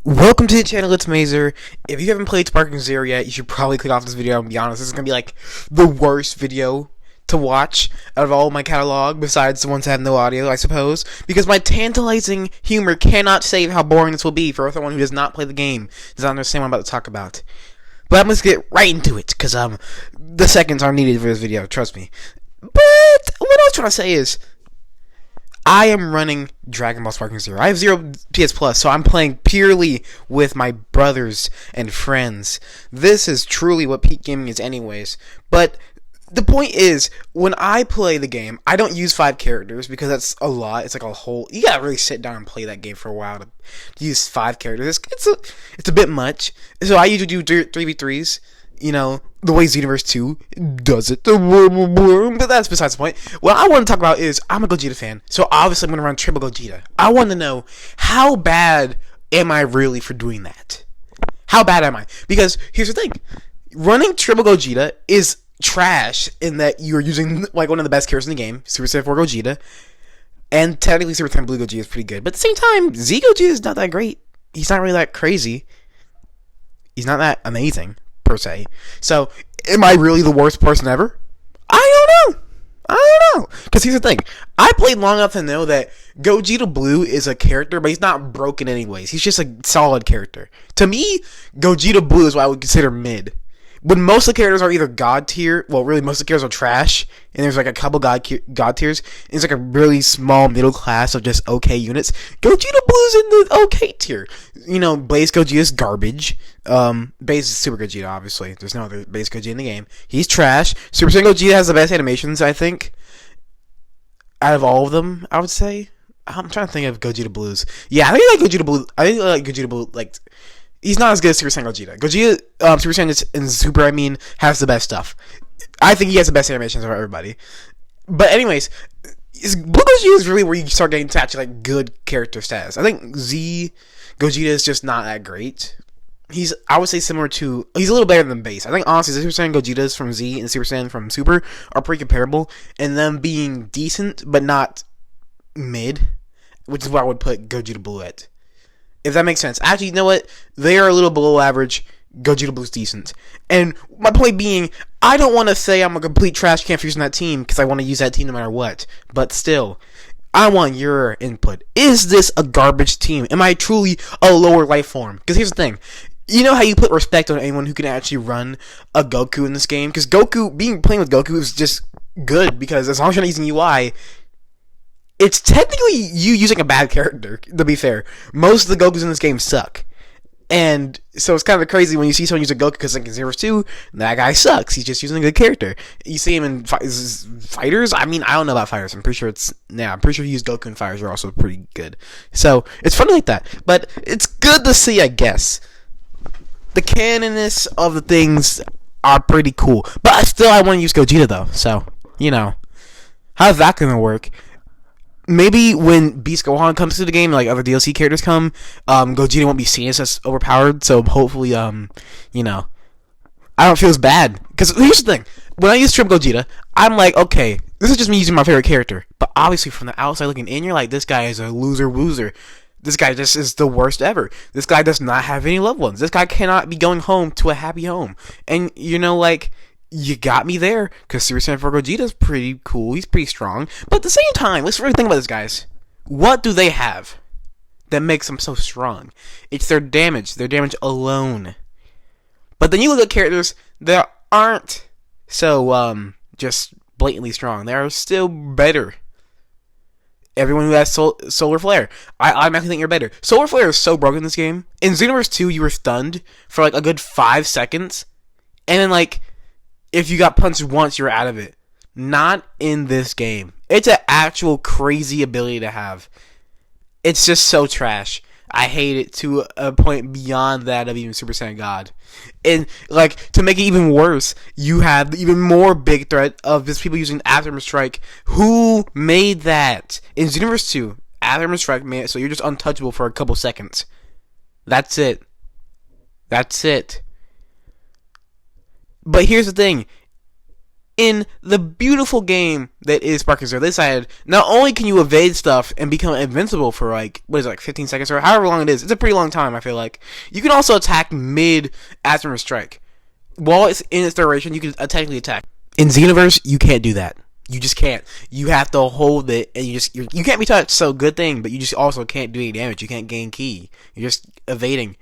Welcome to the channel, it's Mazer. If you haven't played Sparking Zero yet, you should probably click off this video. I'm gonna be honest, this is gonna be like the worst video to watch out of all of my catalog, besides the ones that have no audio, I suppose, because my tantalizing humor cannot save how boring this will be for someone who does not play the game, does not understand what I'm about to talk about. But let's get right into it, because the seconds are needed for this video, trust me. But what I was trying to say is, I am running Dragon Ball Sparking Zero. I have zero PS Plus, so I'm playing purely with my brothers and friends. This is truly what peak gaming is anyways. But the point is, when I play the game, I don't use 5 characters because that's a lot. It's like a whole... You gotta really sit down and play that game for a while to use 5 characters. It's a bit much. So I usually do 3v3s. You know, the way Xenoverse 2 does it. But that's besides the point. What I want to talk about is, I'm a Gogeta fan, so obviously I'm going to run Triple Gogeta. I want to know, how bad am I really for doing that? How bad am I? Because, here's the thing. Running Triple Gogeta is trash in that you're using, like, one of the best characters in the game, Super Saiyan 4 Gogeta, and technically Super Saiyan Blue Gogeta is pretty good. But at the same time, Z Gogeta is not that great. He's not really that crazy. He's not that amazing, per se. So, am I really the worst person ever? I don't know. Because here's the thing. I played long enough to know that Gogeta Blue is a character, but he's not broken anyways. He's just a solid character. To me, Gogeta Blue is what I would consider mid. When most of the characters are either god tier, well, really most of the characters are trash, and there's like a couple god tiers, and it's like a really small middle class of just okay units. Gogeta Blue's in the okay tier. You know, Base Gogeta's garbage. Base is Super Gogeta, obviously. There's no other Base Gogeta in the game. He's trash. Super Saiyan Gogeta has the best animations, I think, out of all of them, I would say. I'm trying to think of Gogeta Blues. Yeah, I think I like Gogeta Blue. I think I like Gogeta Blue, like... He's not as good as Super Saiyan Gogeta. Super Saiyan and Super, has the best stuff. I think he has the best animations of everybody. But anyways, Blue Gogeta is really where you start getting attached to like good character status. I think Z Gogeta is just not that great. I would say similar to, he's a little better than Base. I think honestly, Super Saiyan Gogetas from Z and Super Saiyan from Super are pretty comparable, and them being decent but not mid, which is where I would put Gogeta Blue at. If that makes sense. Actually, you know what? They are a little below average. Gogeta Blue's decent. And my point being, I don't want to say I'm a complete trash can for using that team, because I want to use that team no matter what. But still, I want your input. Is this a garbage team? Am I truly a lower life form? Because here's the thing. You know how you put respect on anyone who can actually run a Goku in this game? Because playing with Goku is just good, because as long as you're not using UI, it's technically you using a bad character, to be fair. Most of the Gokus in this game suck. And so it's kind of crazy when you see someone use a Goku, because like in Xenoverse 2, that guy sucks. He's just using a good character. You see him in fighters. I mean, I don't know about fighters. I'm pretty sure he used Goku in fighters are also pretty good. So it's funny like that. But it's good to see, I guess. The canonness of the things are pretty cool. But still, I want to use Gogeta though. So, you know. How's that going to work? Maybe when Beast Gohan comes to the game, like other DLC characters come, Gogeta won't be seen as overpowered. So hopefully, you know, I don't feel as bad. Because here's the thing: when I use Triple Gogeta, I'm like, okay, this is just me using my favorite character. But obviously, from the outside looking in, you're like, this guy is a loser. This guy just is the worst ever. This guy does not have any loved ones. This guy cannot be going home to a happy home. And you know, like, you got me there, because Super Saiyan 4 Gogeta is pretty cool. He's pretty strong. But at the same time, let's really think about this, guys. What do they have that makes them so strong? It's their damage alone. But then you look at characters that aren't so, just blatantly strong. They are still better. Everyone who has Solar Flare, I automatically think you're better. Solar Flare is so broken in this game. In Xenoverse 2, you were stunned for like a good 5 seconds. And then like, if you got punched once, you're out of it. Not in this game. It's an actual crazy ability to have. It's just so trash. I hate it to a point beyond that of even Super Saiyan God. And, like, to make it even worse, you have the even more big threat of just people using Aftermath Strike. Who made that? In Xenoverse 2, Aftermath Strike made it so you're just untouchable for a couple seconds. That's it. But here's the thing. in the beautiful game that is Sparking Zero, they decided not only can you evade stuff and become invincible for like, what is it, like 15 seconds or however long it is. It's a pretty long time, I feel like. You can also attack mid Azimuth Strike. While it's in its duration, you can technically attack. In Xenoverse, you can't do that. You just can't. You have to hold it, and you can't be touched, so good thing, but you just also can't do any damage. You can't gain ki. You're just evading.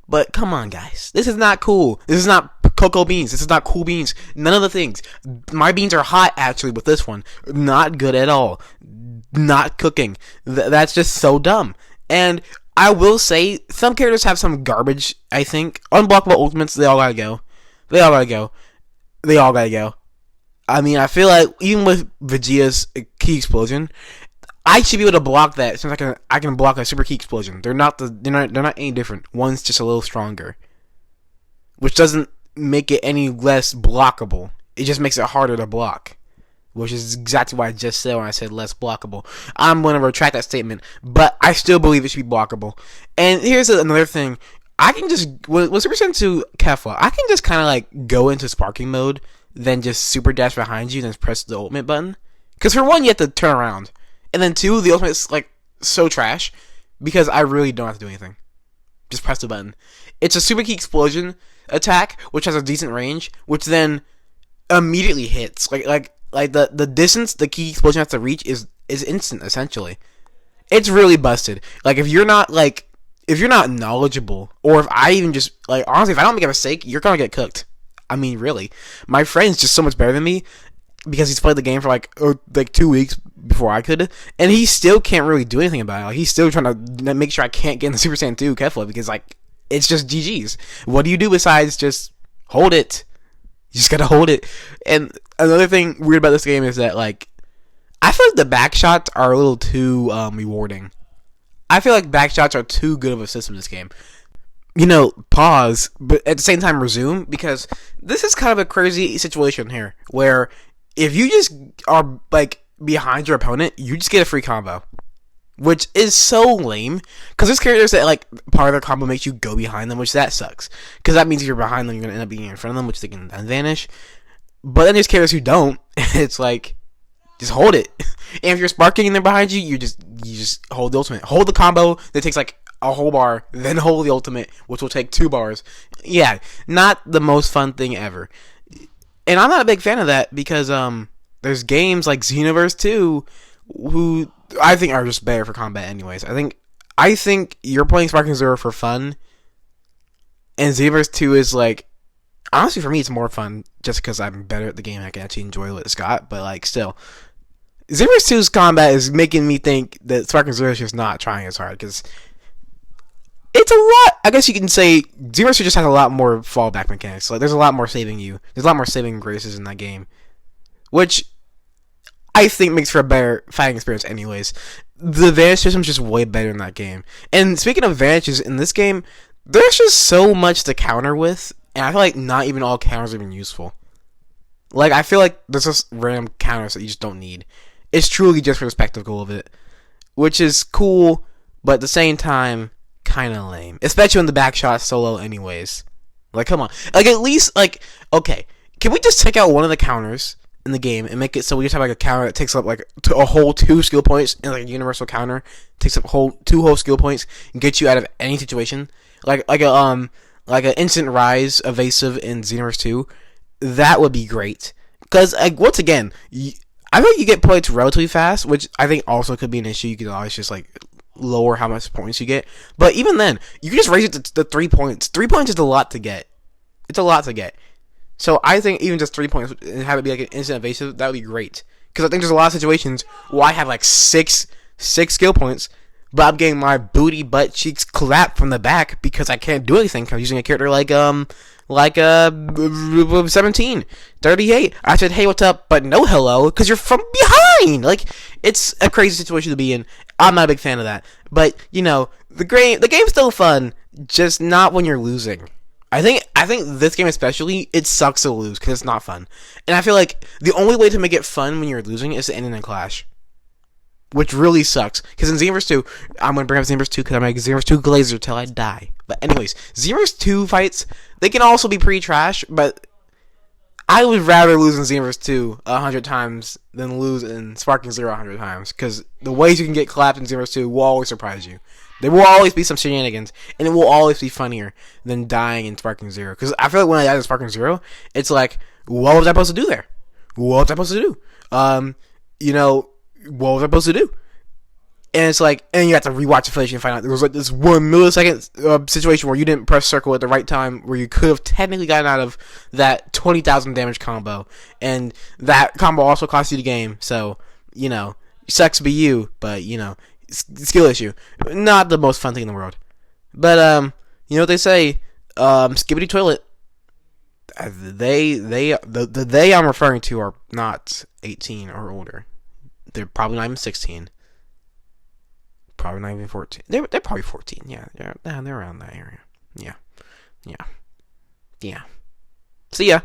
But come on, guys. This is not cool. This is not cocoa beans. This is not cool beans. None of the things. My beans are hot, actually, with this one. Not good at all. Not cooking. That's just so dumb. And I will say, some characters have some garbage, I think. Unblockable ultimates, they all gotta go. They all gotta go. They all gotta go. I mean, I feel like, even with Vegeta's ki explosion, I should be able to block that since I can block a super ki explosion. They're not any different. One's just a little stronger, which doesn't make it any less blockable. It just makes it harder to block, which is exactly what I just said when I said less blockable. I'm going to retract that statement, but I still believe it should be blockable. And here's another thing: I can just with Super Saiyan 2 Kefla, I can just kind of like go into sparking mode, then just super dash behind you, then press the ultimate button. Because for one, you have to turn around. And then two, the ultimate's like so trash because I really don't have to do anything. Just press the button. It's a super ki explosion attack, which has a decent range, which then immediately hits. Like the distance the ki explosion has to reach is instant, essentially. It's really busted. Like if you're not knowledgeable, or if I even just like honestly, if I don't make a mistake, you're gonna get cooked. I mean, really. My friend's just so much better than me because he's played the game for like 2 weeks before I could, and he still can't really do anything about it. Like, he's still trying to make sure I can't get in the Super Saiyan 2 Kefla because like it's just GG's. What do you do besides just hold it? You just gotta hold it. And another thing weird about this game is that like I feel like the back shots are a little too rewarding. I feel like back shots are too good of a system in this game. You know, pause, but at the same time resume, because this is kind of a crazy situation here, where if you just are, like, behind your opponent, you just get a free combo. Which is so lame, because there's characters that, like, part of their combo makes you go behind them, which that sucks. Because that means if you're behind them, you're going to end up being in front of them, which they can then vanish. But then there's characters who don't, and it's like, just hold it. And if you're sparking and they're behind you, you just hold the ultimate. Hold the combo that takes, like, a whole bar, then hold the ultimate, which will take 2 bars. Yeah, not the most fun thing ever. And I'm not a big fan of that because there's games like Xenoverse 2 who I think are just better for combat anyways. I think you're playing Sparking Zero for fun, and Xenoverse 2 is like, honestly for me it's more fun just because I'm better at the game and I can actually enjoy what it's got, but like still. Xenoverse 2's combat is making me think that Sparking Zero is just not trying as hard because it's a lot. I guess you can say Xenoverse 2 just has a lot more fallback mechanics. Like there's a lot more saving you. There's a lot more saving graces in that game, which I think makes for a better fighting experience anyways. The vanish system is just way better in that game. And speaking of vanishes, in this game, there's just so much to counter with, and I feel like not even all counters are even useful. Like, I feel like there's just random counters that you just don't need. It's truly just for the spectacle of it, which is cool, but at the same time, kind of lame. Especially when the back shot's so low anyways. Like, come on. Like, at least, like, okay, can we just take out one of the counters in the game and make it so we just have like a counter that takes up like a whole 2 skill points, and like a universal counter takes up two whole skill points and gets you out of any situation, like an instant rise evasive in Xenoverse 2. That would be great, because like once again, I feel like you get points relatively fast, which I think also could be an issue. You can always just like lower how much points you get, but even then you can just raise it to 3 points. 3 points is a lot to get. It's a lot to get. So I think even just 3 points and have it be like an instant evasive, that would be great. Because I think there's a lot of situations where I have like six skill points, but I'm getting my booty butt cheeks clapped from the back because I can't do anything. I'm using a character like 17, 38. I said, hey, what's up? But no hello, because you're from behind. Like, it's a crazy situation to be in. I'm not a big fan of that. But, you know, the game's still fun, just not when you're losing. I think this game especially, it sucks to lose because it's not fun. And I feel like the only way to make it fun when you're losing is to end in a clash. Which really sucks. Because in Xenoverse 2, I'm going to bring up Xenoverse 2 because I'm like Xenoverse 2 Glazer till I die. But anyways, Xenoverse 2 fights, they can also be pretty trash, but I would rather lose in Xenoverse 2 100 times than lose in Sparking Zero 100 times, because the ways you can get clapped in Xenoverse 2 will always surprise you. There will always be some shenanigans, and it will always be funnier than dying in Sparking Zero. Because I feel like when I died in Sparking Zero, it's like, what was I supposed to do there? What was I supposed to do? You know, what was I supposed to do? And it's like, and you have to rewatch the footage and find out there was like this 1 millisecond situation where you didn't press circle at the right time, where you could have technically gotten out of that 20,000 damage combo, and that combo also cost you the game. So you know, sucks to be you, but you know, skill issue, not the most fun thing in the world. But you know what they say, Skibbity Toilet. They I'm referring to are not 18 or older. They're probably not even 16. Probably not even 14. They're probably 14. Yeah, they're around that area. Yeah. See ya.